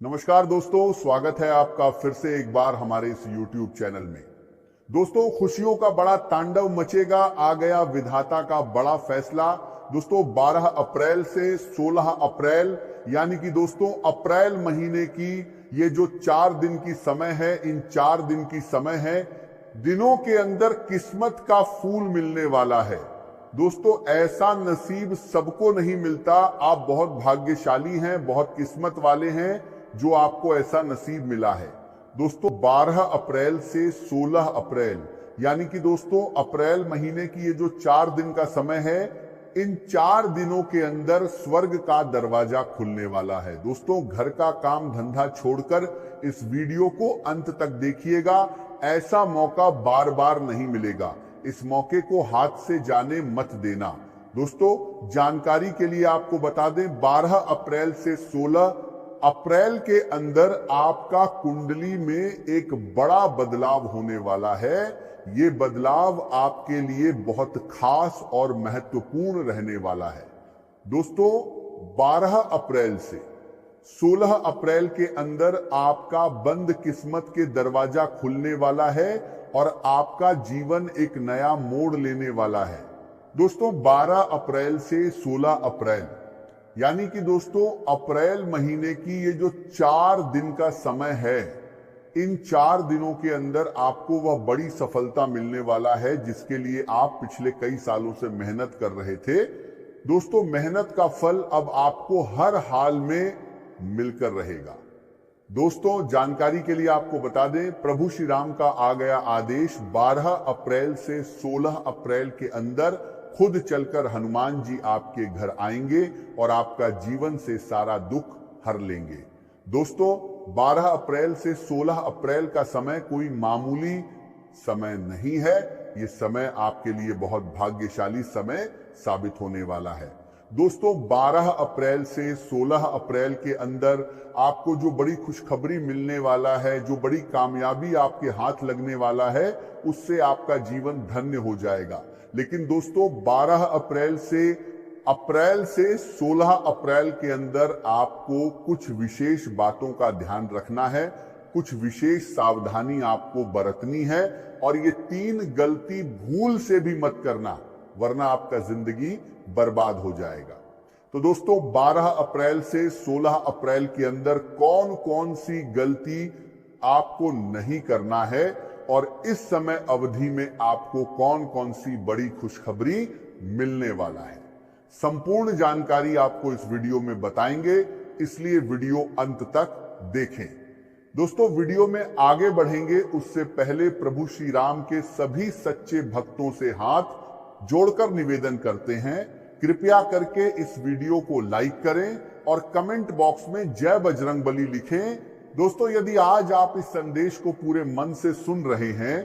नमस्कार दोस्तों, स्वागत है आपका फिर से एक बार हमारे इस YouTube चैनल में। दोस्तों, खुशियों का बड़ा तांडव मचेगा, आ गया विधाता का बड़ा फैसला। दोस्तों 12 अप्रैल से 16 अप्रैल यानी कि दोस्तों अप्रैल महीने की ये जो 4 दिन की समय है, इन 4 दिन की समय है, दिनों के अंदर किस्मत का फूल मिलने वाला है। दोस्तों ऐसा नसीब सबको नहीं मिलता। आप बहुत भाग्यशाली हैं, बहुत किस्मत वाले हैं जो आपको ऐसा नसीब मिला है। दोस्तों 12 अप्रैल से 16 अप्रैल यानी कि दोस्तों अप्रैल महीने की ये जो 4 दिन का समय है, इन 4 दिनों के अंदर स्वर्ग का दरवाजा खुलने वाला है। दोस्तों घर का काम धंधा छोड़कर इस वीडियो को अंत तक देखिएगा। ऐसा मौका बार बार नहीं मिलेगा, इस मौके को हाथ से जाने मत देना। दोस्तों जानकारी के लिए आपको बता दें, 12 अप्रैल से 16 अप्रैल के अंदर आपका कुंडली में एक बड़ा बदलाव होने वाला है। ये बदलाव आपके लिए बहुत खास और महत्वपूर्ण रहने वाला है। दोस्तों 12 अप्रैल से 16 अप्रैल के अंदर आपका बंद किस्मत के दरवाजा खुलने वाला है और आपका जीवन एक नया मोड़ लेने वाला है। दोस्तों 12 अप्रैल से 16 अप्रैल यानी कि दोस्तों अप्रैल महीने की ये जो 4 दिन का समय है, इन 4 दिनों के अंदर आपको वह बड़ी सफलता मिलने वाला है जिसके लिए आप पिछले कई सालों से मेहनत कर रहे थे। दोस्तों मेहनत का फल अब आपको हर हाल में मिलकर रहेगा। दोस्तों जानकारी के लिए आपको बता दें, प्रभु श्री राम का आ गया आदेश 12 अप्रैल से 16 अप्रैल के अंदर खुद चलकर हनुमान जी आपके घर आएंगे और आपका जीवन से सारा दुख हर लेंगे। दोस्तों 12 अप्रैल से 16 अप्रैल का समय कोई मामूली समय नहीं है। ये समय आपके लिए बहुत भाग्यशाली समय साबित होने वाला है। दोस्तों 12 अप्रैल से 16 अप्रैल के अंदर आपको जो बड़ी खुशखबरी मिलने वाला है, जो बड़ी कामयाबी आपके हाथ लगने वाला है, उससे आपका जीवन धन्य हो जाएगा। लेकिन दोस्तों 12 अप्रैल से 16 अप्रैल के अंदर आपको कुछ विशेष बातों का ध्यान रखना है, कुछ विशेष सावधानी आपको बरतनी है और ये 3 गलती भूल से भी मत करना, वरना आपका जिंदगी बर्बाद हो जाएगा। तो दोस्तों 12 अप्रैल से 16 अप्रैल के अंदर कौन कौन सी गलती आपको नहीं करना है और इस समय अवधि में आपको कौन कौन सी बड़ी खुशखबरी मिलने वाला है, संपूर्ण जानकारी आपको इस वीडियो में बताएंगे, इसलिए वीडियो अंत तक देखें। दोस्तों वीडियो में आगे बढ़ेंगे उससे पहले प्रभु श्री राम के सभी सच्चे भक्तों से हाथ जोड़कर निवेदन करते हैं, कृपया करके इस वीडियो को लाइक करें और कमेंट बॉक्स में जय बजरंगबली लिखें। दोस्तों यदि आज आप इस संदेश को पूरे मन से सुन रहे हैं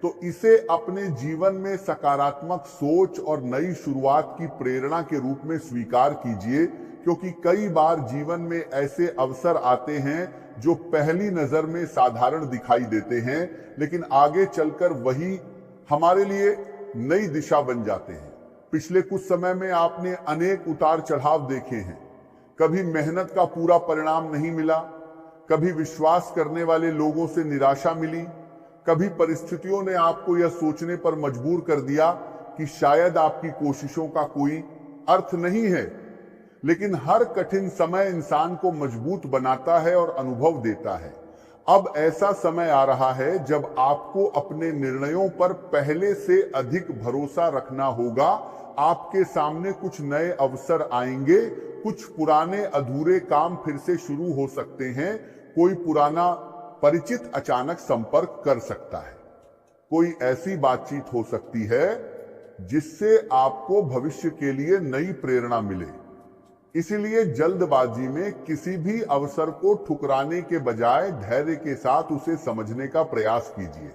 तो इसे अपने जीवन में सकारात्मक सोच और नई शुरुआत की प्रेरणा के रूप में स्वीकार कीजिए, क्योंकि कई बार जीवन में ऐसे अवसर आते हैं जो पहली नजर में साधारण दिखाई देते हैं, लेकिन आगे चलकर वही हमारे लिए नई दिशा बन जाते हैं। पिछले कुछ समय में आपने अनेक उतार चढ़ाव देखे हैं। कभी मेहनत का पूरा परिणाम नहीं मिला, कभी विश्वास करने वाले लोगों से निराशा मिली, कभी परिस्थितियों ने आपको यह सोचने पर मजबूर कर दिया कि शायद आपकी कोशिशों का कोई अर्थ नहीं है। लेकिन हर कठिन समय इंसान को मजबूत बनाता है और अनुभव देता है। अब ऐसा समय आ रहा है जब आपको अपने निर्णयों पर पहले से अधिक भरोसा रखना होगा। आपके सामने कुछ नए अवसर आएंगे, कुछ पुराने अधूरे काम फिर से शुरू हो सकते हैं, कोई पुराना परिचित अचानक संपर्क कर सकता है, कोई ऐसी बातचीत हो सकती है जिससे आपको भविष्य के लिए नई प्रेरणा मिले। इसीलिए जल्दबाजी में किसी भी अवसर को ठुकराने के बजाय धैर्य के साथ उसे समझने का प्रयास कीजिए।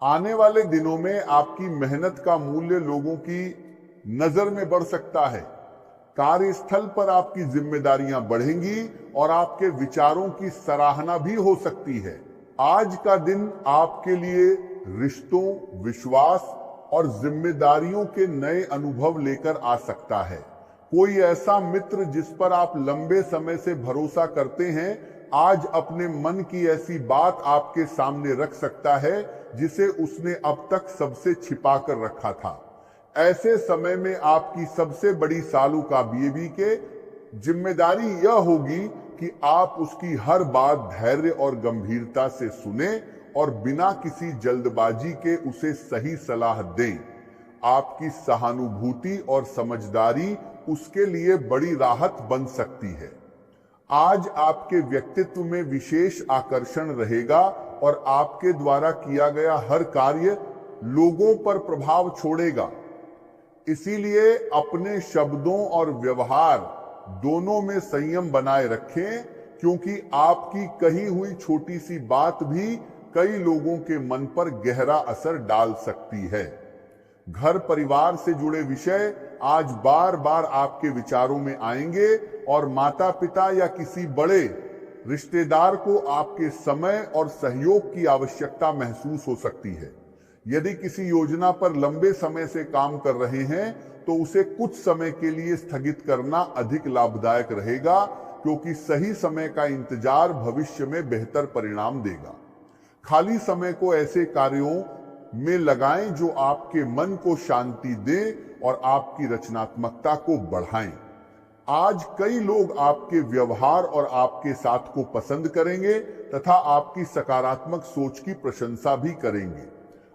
आने वाले दिनों में आपकी मेहनत का मूल्य लोगों की नजर में बढ़ सकता है। कार्यस्थल पर आपकी जिम्मेदारियां बढ़ेंगी और आपके विचारों की सराहना भी हो सकती है। आज का दिन आपके लिए रिश्तों, विश्वास और जिम्मेदारियों के नए अनुभव लेकर आ सकता है। कोई ऐसा मित्र जिस पर आप लंबे समय से भरोसा करते हैं आज अपने मन की ऐसी बात आपके सामने रख सकता है जिसे उसने अब तक सबसे छिपा कर रखा था। ऐसे समय में आपकी सबसे बड़ी सालू का बीवी के जिम्मेदारी यह होगी कि आप उसकी हर बात धैर्य और गंभीरता से सुने और बिना किसी जल्दबाजी के उसे सही सलाह दें। आपकी सहानुभूति और समझदारी उसके लिए बड़ी राहत बन सकती है। आज आपके व्यक्तित्व में विशेष आकर्षण रहेगा और आपके द्वारा किया गया हर कार्य लोगों पर प्रभाव छोड़ेगा। इसीलिए अपने शब्दों और व्यवहार दोनों में संयम बनाए रखें, क्योंकि आपकी कही हुई छोटी सी बात भी कई लोगों के मन पर गहरा असर डाल सकती है। घर परिवार से जुड़े विषय आज बार बार आपके विचारों में आएंगे और माता पिता या किसी बड़े रिश्तेदार को आपके समय और सहयोग की आवश्यकता महसूस हो सकती है। यदि किसी योजना पर लंबे समय से काम कर रहे हैं तो उसे कुछ समय के लिए स्थगित करना अधिक लाभदायक रहेगा, क्योंकि सही समय का इंतजार भविष्य में बेहतर परिणाम देगा। खाली समय को ऐसे कार्यों में लगाएं जो आपके मन को शांति दें और आपकी रचनात्मकता को बढ़ाएं। आज कई लोग आपके व्यवहार और आपके साथ को पसंद करेंगे तथा आपकी सकारात्मक सोच की प्रशंसा भी करेंगे।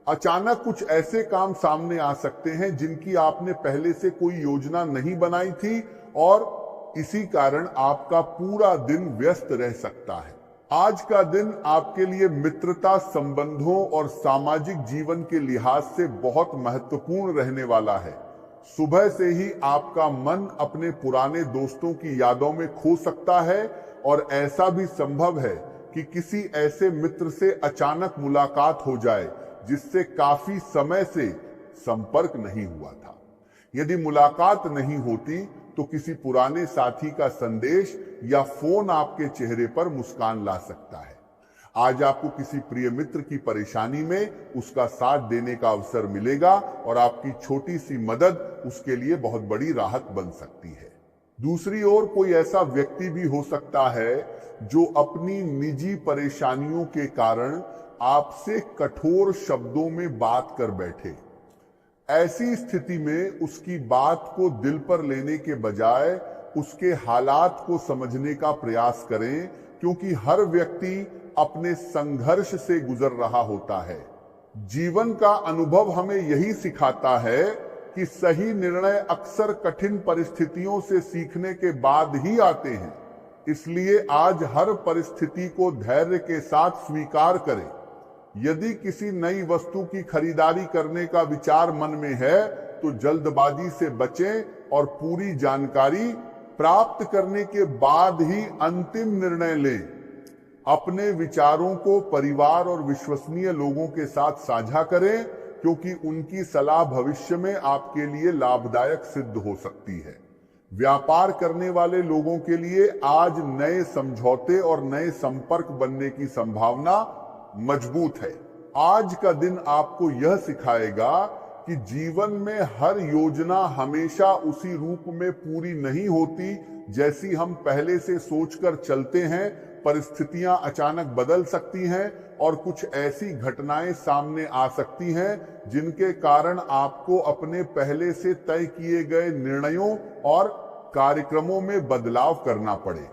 अचानक कुछ ऐसे काम सामने आ सकते हैं जिनकी आपने पहले से कोई योजना नहीं बनाई थी और इसी कारण आपका पूरा दिन व्यस्त रह सकता है। आज का दिन आपके लिए मित्रता, संबंधों और सामाजिक जीवन के लिहाज से बहुत महत्वपूर्ण रहने वाला है। सुबह से ही आपका मन अपने पुराने दोस्तों की यादों में खो सकता है और ऐसा भी संभव है कि किसी ऐसे मित्र से अचानक मुलाकात हो जाए जिससे काफी समय से संपर्क नहीं हुआ था। यदि मुलाकात नहीं होती तो किसी पुराने साथी का संदेश या फोन आपके चेहरे पर मुस्कान ला सकता है। आज आपको किसी प्रिय मित्र की परेशानी में उसका साथ देने का अवसर मिलेगा और आपकी छोटी सी मदद उसके लिए बहुत बड़ी राहत बन सकती है। दूसरी ओर कोई ऐसा व्यक्ति भी हो सकता है जो अपनी निजी परेशानियों के कारण आपसे कठोर शब्दों में बात कर बैठे। ऐसी स्थिति में उसकी बात को दिल पर लेने के बजाय उसके हालात को समझने का प्रयास करें, क्योंकि हर व्यक्ति अपने संघर्ष से गुजर रहा होता है। जीवन का अनुभव हमें यही सिखाता है कि सही निर्णय अक्सर कठिन परिस्थितियों से सीखने के बाद ही आते हैं। इसलिए आज हर परिस्थिति को धैर्य के साथ स्वीकार करें। यदि किसी नई वस्तु की खरीदारी करने का विचार मन में है तो जल्दबाजी से बचें और पूरी जानकारी प्राप्त करने के बाद ही अंतिम निर्णय लें। अपने विचारों को परिवार और विश्वसनीय लोगों के साथ साझा करें, क्योंकि उनकी सलाह भविष्य में आपके लिए लाभदायक सिद्ध हो सकती है। व्यापार करने वाले लोगों के लिए आज नए समझौते और नए संपर्क बनने की संभावना मजबूत है। आज का दिन आपको यह सिखाएगा कि जीवन में हर योजना हमेशा उसी रूप में पूरी नहीं होती जैसी हम पहले से सोचकर चलते हैं। परिस्थितियां अचानक बदल सकती हैं और कुछ ऐसी घटनाएं सामने आ सकती हैं जिनके कारण आपको अपने पहले से तय किए गए निर्णयों और कार्यक्रमों में बदलाव करना पड़े।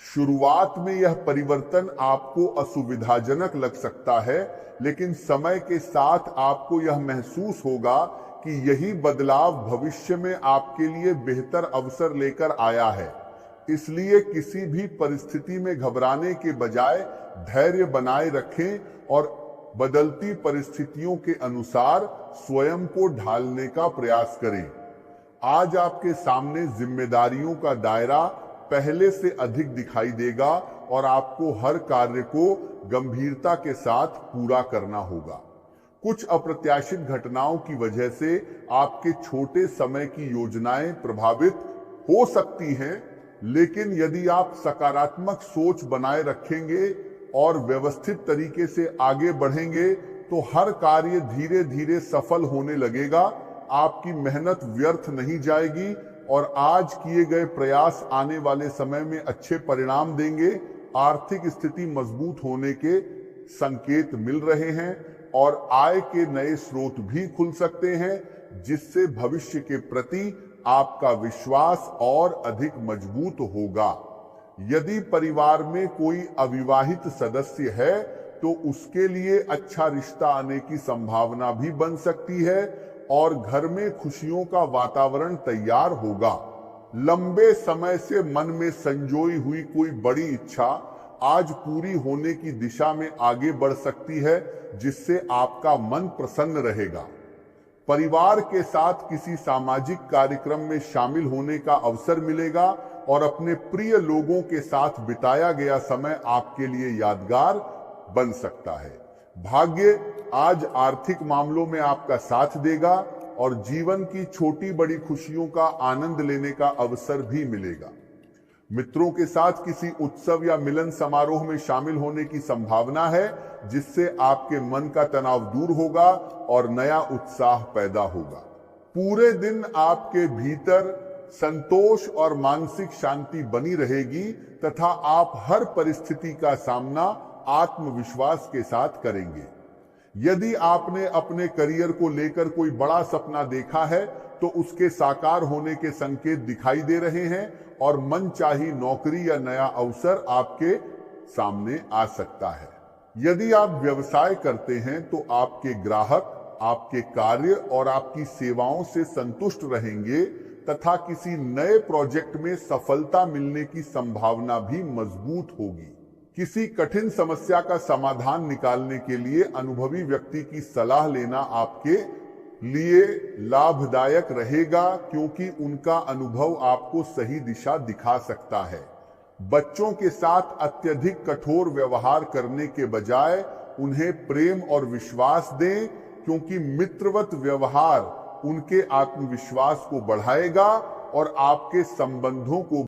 शुरुआत में यह परिवर्तन आपको असुविधाजनक लग सकता है, लेकिन समय के साथ आपको यह महसूस होगा कि यही बदलाव भविष्य में आपके लिए बेहतर अवसर लेकर आया है। इसलिए किसी भी परिस्थिति में घबराने के बजाय धैर्य बनाए रखें और बदलती परिस्थितियों के अनुसार स्वयं को ढालने का प्रयास करें। आज आपके सामने जिम्मेदारियों का दायरा पहले से अधिक दिखाई देगा और आपको हर कार्य को गंभीरता के साथ पूरा करना होगा। कुछ अप्रत्याशित घटनाओं की वजह से आपके छोटे समय की योजनाएं प्रभावित हो सकती हैं, लेकिन यदि आप सकारात्मक सोच बनाए रखेंगे और व्यवस्थित तरीके से आगे बढ़ेंगे तो हर कार्य धीरे धीरे सफल होने लगेगा। आपकी मेहनत व्यर्थ नहीं जाएगी और आज किए गए प्रयास आने वाले समय में अच्छे परिणाम देंगे। आर्थिक स्थिति मजबूत होने के संकेत मिल रहे हैं और आय के नए स्रोत भी खुल सकते हैं, जिससे भविष्य के प्रति आपका विश्वास और अधिक मजबूत होगा। यदि परिवार में कोई अविवाहित सदस्य है तो उसके लिए अच्छा रिश्ता आने की संभावना भी बन सकती है और घर में खुशियों का वातावरण तैयार होगा। लंबे समय से मन में संजोई हुई कोई बड़ी इच्छा आज पूरी होने की दिशा में आगे बढ़ सकती है, जिससे आपका मन प्रसन्न रहेगा। परिवार के साथ किसी सामाजिक कार्यक्रम में शामिल होने का अवसर मिलेगा और अपने प्रिय लोगों के साथ बिताया गया समय आपके लिए यादगार बन सकता है। भाग्य आज आर्थिक मामलों में आपका साथ देगा और जीवन की छोटी बड़ी खुशियों का आनंद लेने का अवसर भी मिलेगा। मित्रों के साथ किसी उत्सव या मिलन समारोह में शामिल होने की संभावना है, जिससे आपके मन का तनाव दूर होगा और नया उत्साह पैदा होगा। पूरे दिन आपके भीतर संतोष और मानसिक शांति बनी रहेगी तथा आप हर परिस्थिति का सामना आत्मविश्वास के साथ करेंगे। यदि आपने अपने करियर को लेकर कोई बड़ा सपना देखा है तो उसके साकार होने के संकेत दिखाई दे रहे हैं और मनचाही नौकरी या नया अवसर आपके सामने आ सकता है। यदि आप व्यवसाय करते हैं तो आपके ग्राहक आपके कार्य और आपकी सेवाओं से संतुष्ट रहेंगे तथा किसी नए प्रोजेक्ट में सफलता मिलने की संभावना भी मजबूत होगी। किसी कठिन समस्या का समाधान निकालने के लिए अनुभवी व्यक्ति की सलाह लेना आपके लिए लाभदायक रहेगा, क्योंकि उनका अनुभव आपको सही दिशा दिखा सकता है। बच्चों के साथ अत्यधिक कठोर व्यवहार करने के बजाय उन्हें प्रेम और विश्वास दें, क्योंकि मित्रवत व्यवहार उनके आत्मविश्वास को बढ़ाएगा और आपके संबंधों को